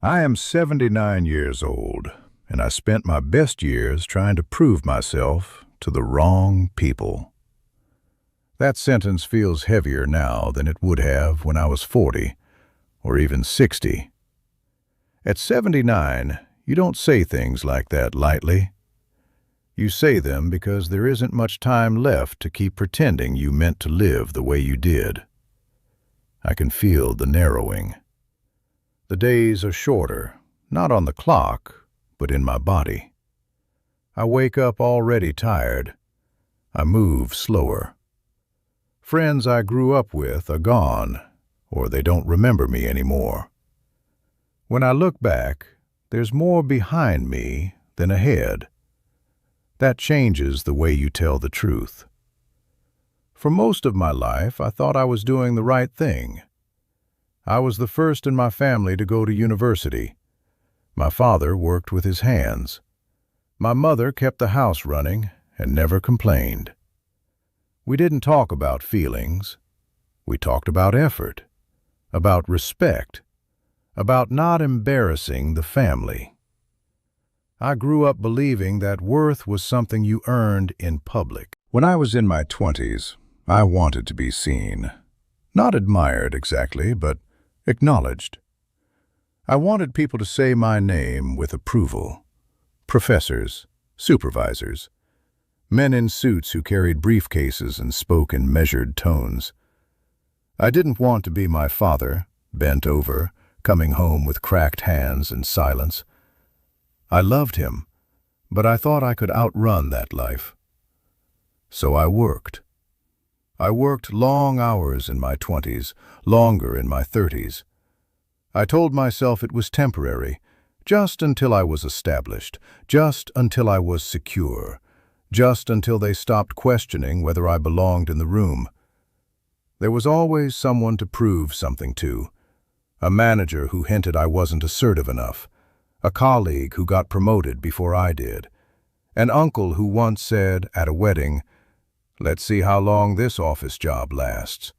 I am 79 years old, and I spent my best years trying to prove myself to the wrong people. That sentence feels heavier now than it would have when I was 40, or even 60. At 79, you don't say things like that lightly. You say them because there isn't much time left to keep pretending you meant to live the way you did. I can feel the narrowing. The days are shorter, not on the clock, but in my body. I wake up already tired. I move slower. Friends I grew up with are gone, or they don't remember me anymore. When I look back, there's more behind me than ahead. That changes the way you tell the truth. For most of my life, I thought I was doing the right thing. I was the first in my family to go to university. My father worked with his hands. My mother kept the house running and never complained. We didn't talk about feelings. We talked about effort, about respect, about not embarrassing the family. I grew up believing that worth was something you earned in public. When I was in my 20s, I wanted to be seen. Not admired exactly, but acknowledged. I wanted people to say my name with approval. Professors, supervisors, men in suits who carried briefcases and spoke in measured tones. I didn't want to be my father, bent over, coming home with cracked hands and silence. I loved him, but I thought I could outrun that life. So I worked. I worked long hours in my 20s, longer in my 30s. I told myself it was temporary, just until I was established, just until I was secure, just until they stopped questioning whether I belonged in the room. There was always someone to prove something to. A manager who hinted I wasn't assertive enough, a colleague who got promoted before I did, an uncle who once said at a wedding, "Let's see how long this office job lasts."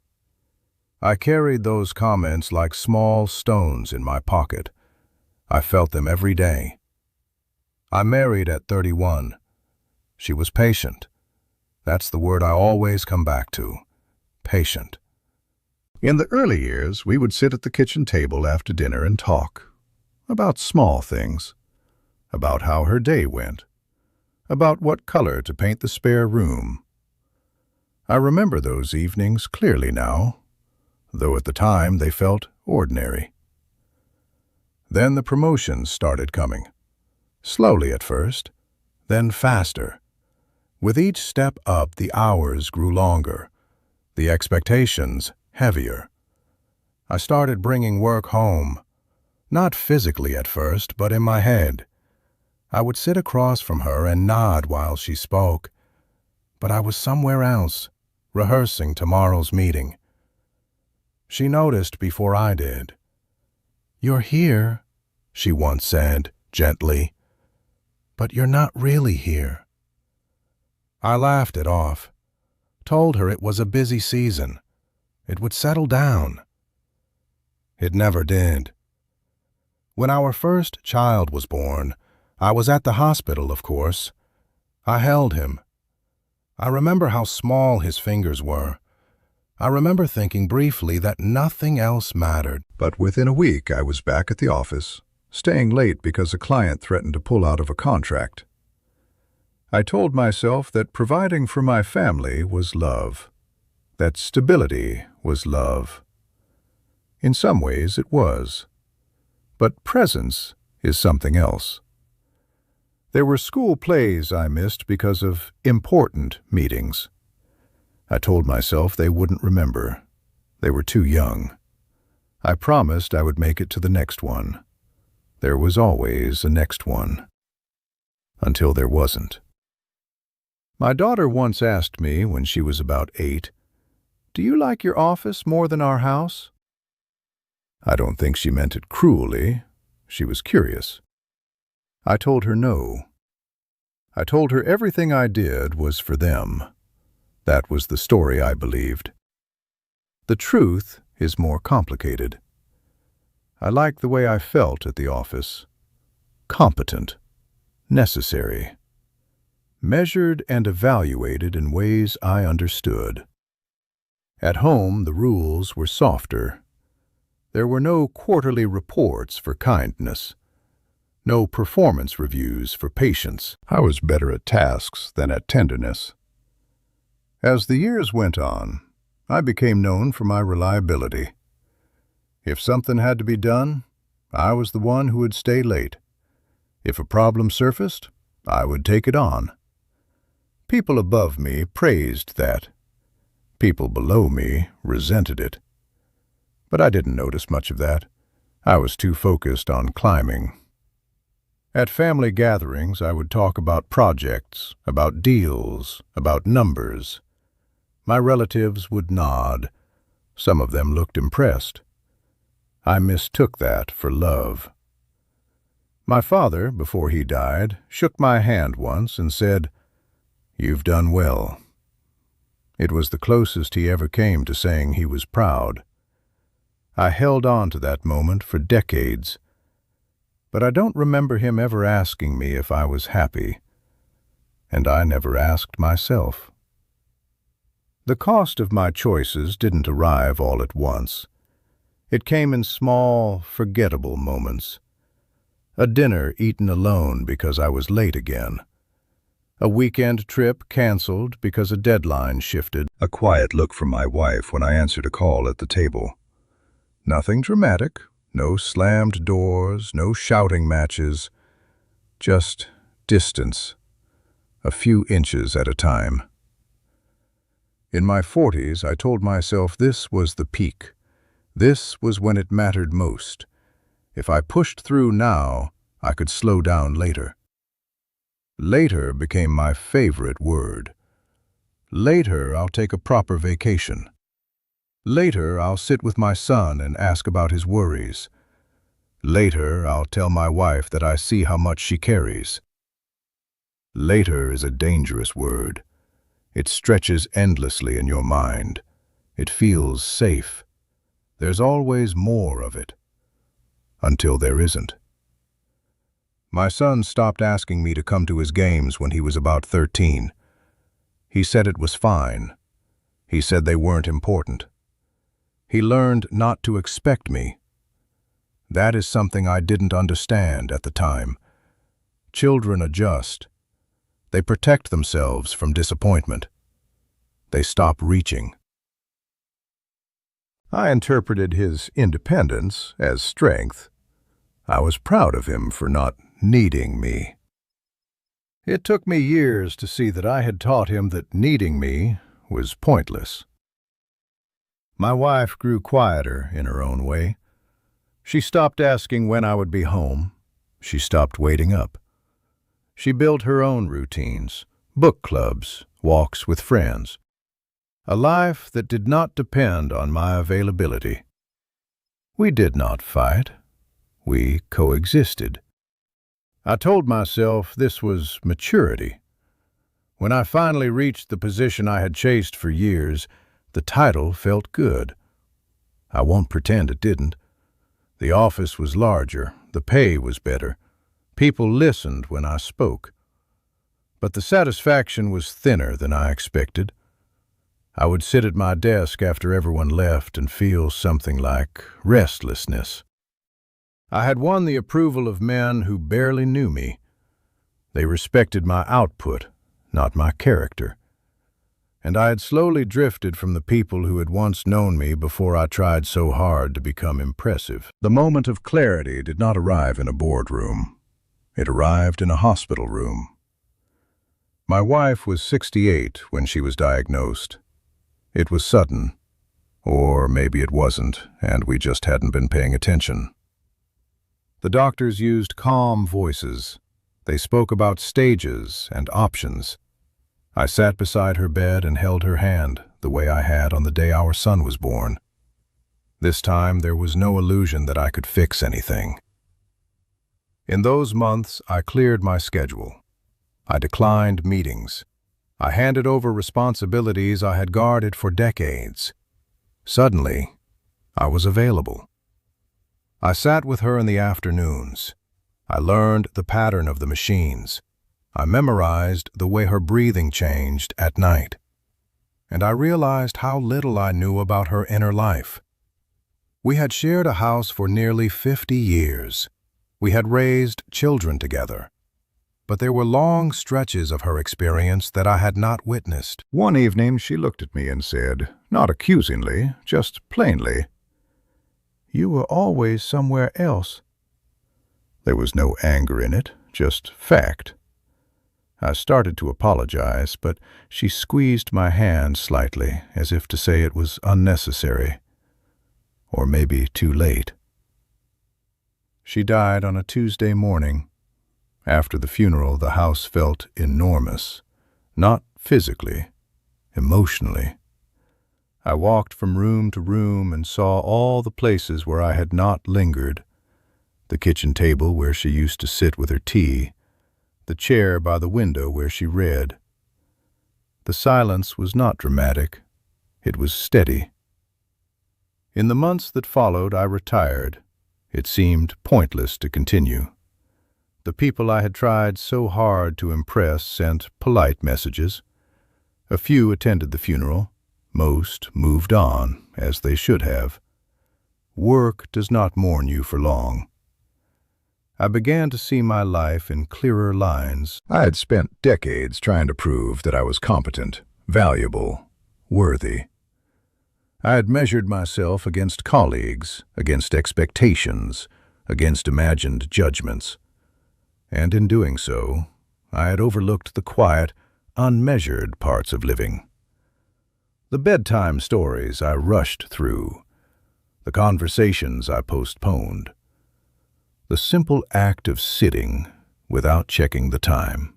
I carried those comments like small stones in my pocket. I felt them every day. I married at 31. She was patient. That's the word I always come back to. Patient. In the early years, we would sit at the kitchen table after dinner and talk about small things, about how her day went, about what color to paint the spare room. I remember those evenings clearly now, though at the time they felt ordinary. Then the promotions started coming, slowly at first, then faster. With each step up, the hours grew longer, the expectations heavier. I started bringing work home, not physically at first, but in my head. I would sit across from her and nod while she spoke, but I was somewhere else, rehearsing tomorrow's meeting. She noticed before I did. "You're here," she once said, gently, "but you're not really here." I laughed it off, told her it was a busy season. It would settle down. It never did. When our first child was born, I was at the hospital, of course. I held him. I remember how small his fingers were. I remember thinking briefly that nothing else mattered. But within a week, I was back at the office, staying late because a client threatened to pull out of a contract. I told myself that providing for my family was love, that stability was love. In some ways, it was. But presence is something else. There were school plays I missed because of important meetings. I told myself they wouldn't remember. They were too young. I promised I would make it to the next one. There was always a next one. Until there wasn't. My daughter once asked me when she was about 8, "Do you like your office more than our house?" I don't think she meant it cruelly. She was curious. I told her no. I told her everything I did was for them. That was the story I believed. The truth is more complicated. I liked the way I felt at the office. Competent, necessary, measured and evaluated in ways I understood. At home, the rules were softer. There were no quarterly reports for kindness, no performance reviews for patience. I was better at tasks than at tenderness. As the years went on, I became known for my reliability. If something had to be done, I was the one who would stay late. If a problem surfaced, I would take it on. People above me praised that. People below me resented it. But I didn't notice much of that. I was too focused on climbing. At family gatherings, I would talk about projects, about deals, about numbers. My relatives would nod. Some of them looked impressed. I mistook that for love. My father, before he died, shook my hand once and said, "You've done well." It was the closest he ever came to saying he was proud. I held on to that moment for decades, but I don't remember him ever asking me if I was happy, and I never asked myself. The cost of my choices didn't arrive all at once. It came in small, forgettable moments. A dinner eaten alone because I was late again. A weekend trip canceled because a deadline shifted. A quiet look from my wife when I answered a call at the table. Nothing dramatic, no slammed doors, no shouting matches, just distance, a few inches at a time. In my 40s, I told myself this was the peak. This was when it mattered most. If I pushed through now, I could slow down later. Later became my favorite word. Later, I'll take a proper vacation. Later, I'll sit with my son and ask about his worries. Later, I'll tell my wife that I see how much she carries. Later is a dangerous word. It stretches endlessly in your mind. It feels safe. There's always more of it, until there isn't. My son stopped asking me to come to his games when he was about 13. He said it was fine. He said they weren't important. He learned not to expect me. That is something I didn't understand at the time. Children adjust. They protect themselves from disappointment. They stop reaching. I interpreted his independence as strength. I was proud of him for not needing me. It took me years to see that I had taught him that needing me was pointless. My wife grew quieter in her own way. She stopped asking when I would be home. She stopped waiting up. She built her own routines, book clubs, walks with friends. A life that did not depend on my availability. We did not fight. We coexisted. I told myself this was maturity. When I finally reached the position I had chased for years, the title felt good. I won't pretend it didn't. The office was larger, the pay was better. People listened when I spoke. But the satisfaction was thinner than I expected. I would sit at my desk after everyone left and feel something like restlessness. I had won the approval of men who barely knew me. They respected my output, not my character. And I had slowly drifted from the people who had once known me before I tried so hard to become impressive. The moment of clarity did not arrive in a boardroom. It arrived in a hospital room. My wife was 68 when she was diagnosed. It was sudden, or maybe it wasn't, and we just hadn't been paying attention. The doctors used calm voices. They spoke about stages and options. I sat beside her bed and held her hand, the way I had on the day our son was born. This time there was no illusion that I could fix anything. In those months, I cleared my schedule. I declined meetings. I handed over responsibilities I had guarded for decades. Suddenly, I was available. I sat with her in the afternoons. I learned the pattern of the machines. I memorized the way her breathing changed at night. And I realized how little I knew about her inner life. We had shared a house for nearly 50 years. We had raised children together. But there were long stretches of her experience that I had not witnessed. One evening she looked at me and said, not accusingly, just plainly, "You were always somewhere else." There was no anger in it, just fact. I started to apologize, but she squeezed my hand slightly, as if to say it was unnecessary, or maybe too late. She died on a Tuesday morning. After the funeral, the house felt enormous, not physically, emotionally. I walked from room to room and saw all the places where I had not lingered. The kitchen table where she used to sit with her tea, the chair by the window where she read. The silence was not dramatic. It was steady. In the months that followed, I retired. It seemed pointless to continue. The people I had tried so hard to impress sent polite messages. A few attended the funeral. Most moved on, as they should have. Work does not mourn you for long. I began to see my life in clearer lines. I had spent decades trying to prove that I was competent, valuable, worthy. I had measured myself against colleagues, against expectations, against imagined judgments. And in doing so, I had overlooked the quiet, unmeasured parts of living. The bedtime stories I rushed through, the conversations I postponed, the simple act of sitting without checking the time.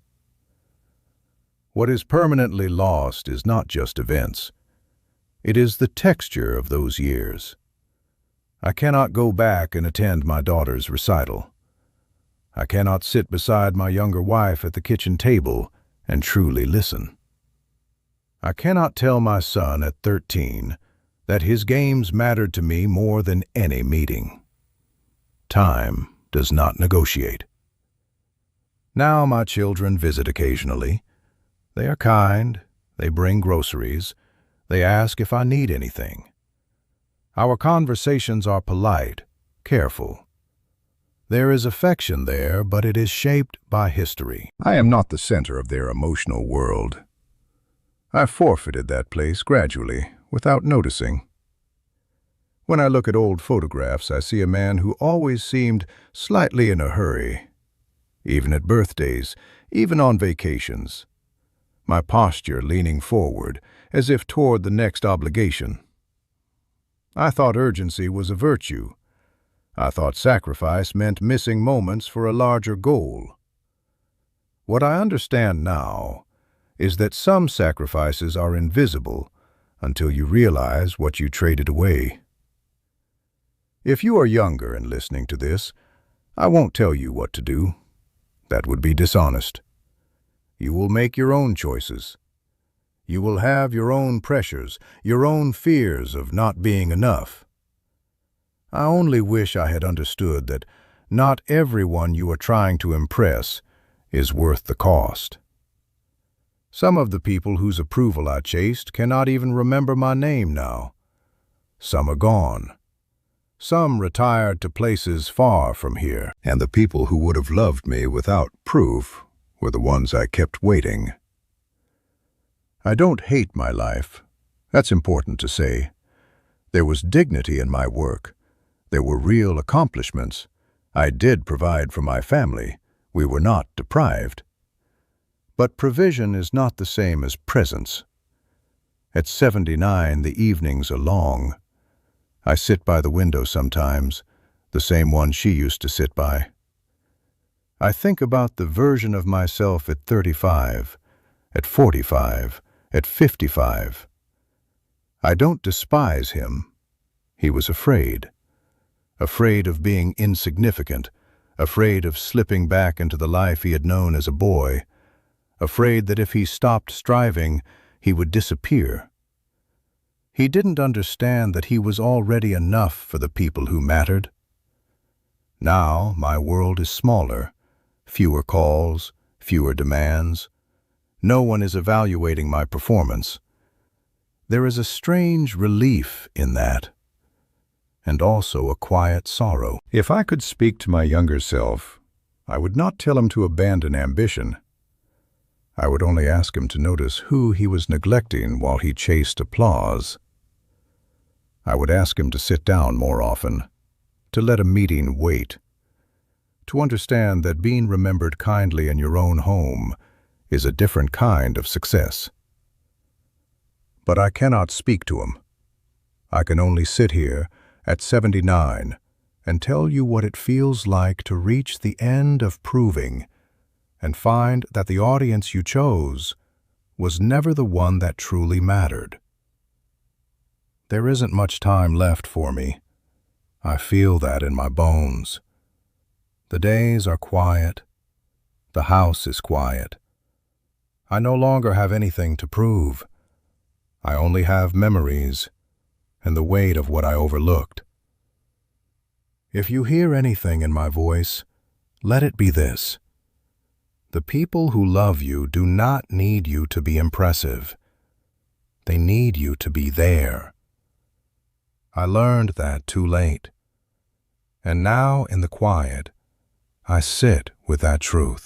What is permanently lost is not just events. It is the texture of those years. I cannot go back and attend my daughter's recital. I cannot sit beside my younger wife at the kitchen table and truly listen. I cannot tell my son at 13 that his games mattered to me more than any meeting. Time does not negotiate. Now my children visit occasionally. They are kind, they bring groceries, they ask if I need anything. Our conversations are polite, careful. There is affection there, but it is shaped by history. I am not the center of their emotional world. I forfeited that place gradually, without noticing. When I look at old photographs, I see a man who always seemed slightly in a hurry, even at birthdays, even on vacations. My posture leaning forward, as if toward the next obligation. I thought urgency was a virtue. I thought sacrifice meant missing moments for a larger goal. What I understand now is that some sacrifices are invisible until you realize what you traded away. If you are younger and listening to this, I won't tell you what to do. That would be dishonest. You will make your own choices. You will have your own pressures, your own fears of not being enough. I only wish I had understood that not everyone you are trying to impress is worth the cost. Some of the people whose approval I chased cannot even remember my name now. Some are gone. Some retired to places far from here. And the people who would have loved me without proof were the ones I kept waiting. I don't hate my life. That's important to say. There was dignity in my work. There were real accomplishments. I did provide for my family. We were not deprived. But provision is not the same as presence. At 79, the evenings are long. I sit by the window sometimes, the same one she used to sit by. I think about the version of myself at 35, at 45, at 55. I don't despise him. He was afraid. Afraid of being insignificant, afraid of slipping back into the life he had known as a boy, afraid that if he stopped striving, he would disappear. He didn't understand that he was already enough for the people who mattered. Now my world is smaller, fewer calls, fewer demands. No one is evaluating my performance. There is a strange relief in that, and also a quiet sorrow. If I could speak to my younger self, I would not tell him to abandon ambition. I would only ask him to notice who he was neglecting while he chased applause. I would ask him to sit down more often, to let a meeting wait, to understand that being remembered kindly in your own home is a different kind of success. But I cannot speak to him. I can only sit here at 79 and tell you what it feels like to reach the end of proving and find that the audience you chose was never the one that truly mattered. There isn't much time left for me. I feel that in my bones. The days are quiet. The house is quiet. I no longer have anything to prove. I only have memories and the weight of what I overlooked. If you hear anything in my voice, let it be this. The people who love you do not need you to be impressive. They need you to be there. I learned that too late. And now, in the quiet, I sit with that truth.